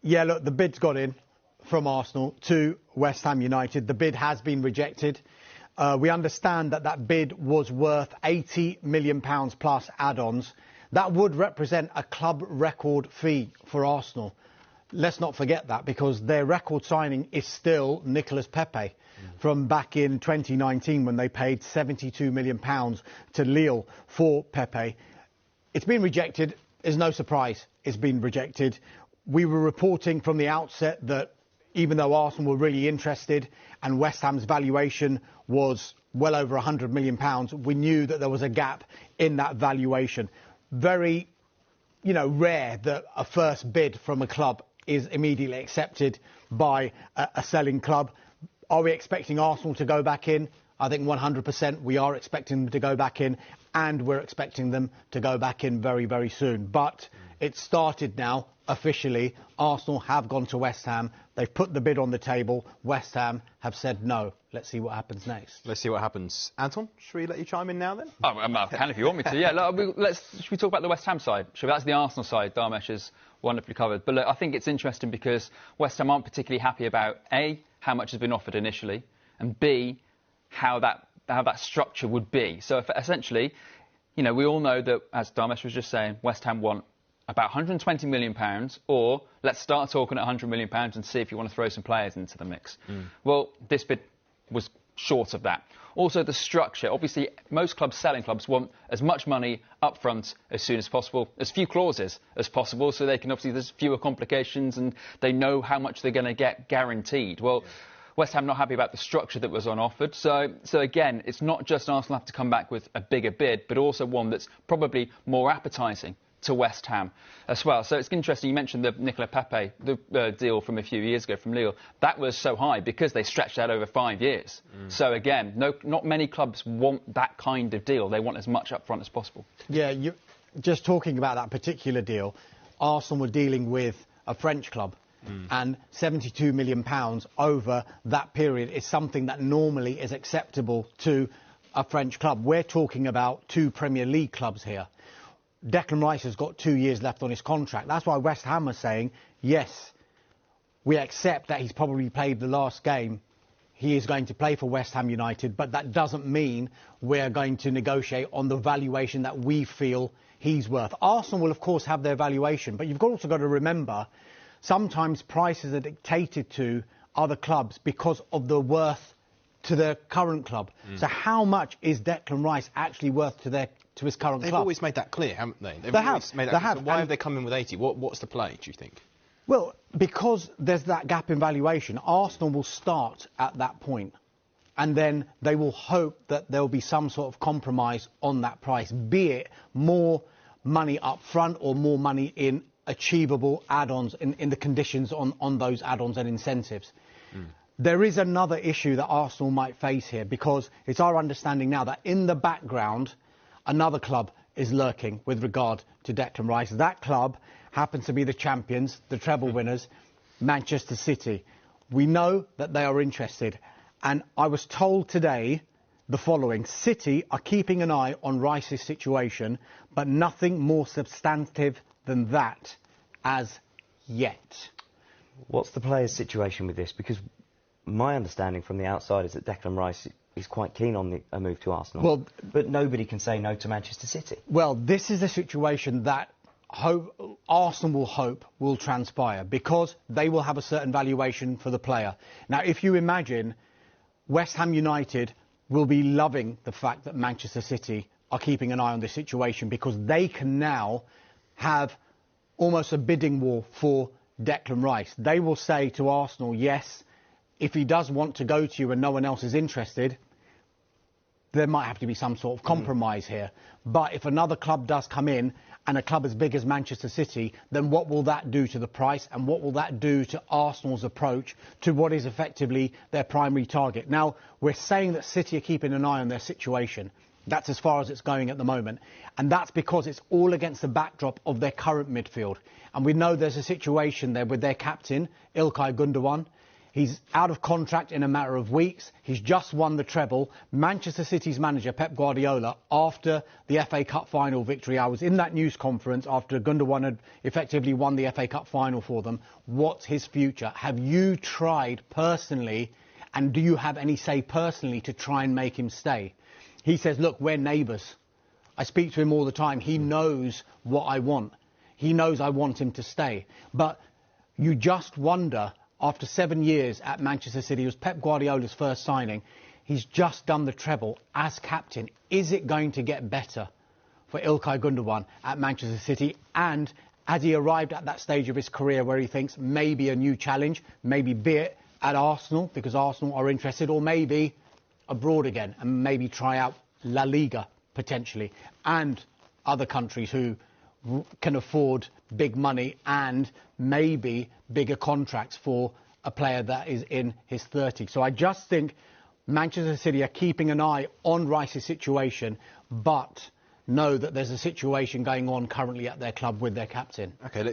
Yeah, look, the bid's got in from Arsenal to West Ham United. The bid has been rejected. We understand that that bid was worth £80 million plus add-ons. That would represent a club record fee for Arsenal. Let's not forget that, because their record signing is still Nicolas Pepe from back in 2019 when they paid £72 million to Lille for Pepe. It's been rejected. It's no surprise it's been rejected. We were reporting from the outset that even though Arsenal were really interested and West Ham's valuation was well over £100 million, we knew that there was a gap in that valuation. Very, rare that a first bid from a club is immediately accepted by a selling club. Are we expecting Arsenal to go back in? I think 100% we are expecting them to go back in, and we're expecting them to go back in very, very soon. But it started now, officially. Arsenal have gone to West Ham. They've put the bid on the table. West Ham have said no. Let's see what happens next. Let's see what happens. Anton, should we let you chime in now then? Oh, I can if you want me to. Yeah, look, should we talk about the West Ham side? That's the Arsenal side. Dharmesh has wonderfully covered. But look, I think it's interesting because West Ham aren't particularly happy about A, how much has been offered initially, and B, how that structure would be. So essentially, we all know that, as Dharmesh was just saying, West Ham want about £120 million, or let's start talking at £100 million and see if you want to throw some players into the mix. Well, this bid was short of that. Also, the structure. Obviously, most clubs, selling clubs, want as much money up front as soon as possible, as few clauses as possible, so they can, obviously, there's fewer complications and they know how much they're going to get guaranteed. Well, West Ham not happy about the structure that was on offered. So again, it's not just Arsenal have to come back with a bigger bid, but also one that's probably more appetising to West Ham as well. So it's interesting, you mentioned the Nicolas Pepe deal from a few years ago from Lille. That was so high because they stretched out over 5 years. So again, not many clubs want that kind of deal. They want as much up front as possible. Yeah, just talking about that particular deal, Arsenal were dealing with a French club. And £72 million over that period is something that normally is acceptable to a French club. We're talking about two Premier League clubs here. Declan Rice has got 2 years left on his contract. That's why West Ham are saying, yes, we accept that he's probably played the last game. He is going to play for West Ham United, but that doesn't mean we're going to negotiate on the valuation that we feel he's worth. Arsenal will, of course, have their valuation, but you've also got to remember sometimes prices are dictated to other clubs because of the worth to their current club. So how much is Declan Rice actually worth to his current club? They've always made that clear, haven't they? They have. So why have they come in with 80? What's the play, do you think? Well, because there's that gap in valuation, Arsenal will start at that point. And then they will hope that there will be some sort of compromise on that price, be it more money up front or more money in achievable add-ons in the conditions on those add-ons and incentives. There is another issue that Arsenal might face here, because it's our understanding now that in the background another club is lurking with regard to Declan Rice. That club happens to be the champions, the treble winners, Manchester City. We know that they are interested, and I was told today the following: City are keeping an eye on Rice's situation, but nothing more substantive than that as yet. What's the players' situation with this? Because my understanding from the outside is that Declan Rice is quite keen on a move to Arsenal. Well, but nobody can say no to Manchester City. Well, this is a situation that Arsenal will hope will transpire, because they will have a certain valuation for the player. Now, if you imagine, West Ham United will be loving the fact that Manchester City are keeping an eye on this situation, because they can now have almost a bidding war for Declan Rice. They will say to Arsenal, yes, if he does want to go to you and no one else is interested, there might have to be some sort of compromise here. But if another club does come in, and a club as big as Manchester City, then what will that do to the price, and what will that do to Arsenal's approach to what is effectively their primary target? Now, we're saying that City are keeping an eye on their situation. That's as far as it's going at the moment. And that's because it's all against the backdrop of their current midfield. And we know there's a situation there with their captain, 𝐈𝐌𝐌𝐿𝐾𝐃. He's out of contract in a matter of weeks. He's just won the treble. Manchester City's manager, Pep Guardiola, after the FA Cup final victory, I was in that news conference after Gundogan had effectively won the FA Cup final for them. What's his future? Have you tried personally, and do you have any say personally to try and make him stay? He says, look, we're neighbours. I speak to him all the time. He knows what I want. He knows I want him to stay. But you just wonder, after 7 years at Manchester City, it was Pep Guardiola's first signing. He's just done the treble as captain. Is it going to get better for İlkay Gundogan at Manchester City? And has he arrived at that stage of his career where he thinks maybe a new challenge, maybe be it at Arsenal, because Arsenal are interested, or maybe abroad again, and maybe try out La Liga potentially, and other countries who can afford big money and maybe bigger contracts for a player that is in his 30s. So I just think Manchester City are keeping an eye on Rice's situation, but know that there's a situation going on currently at their club with their captain. Okay.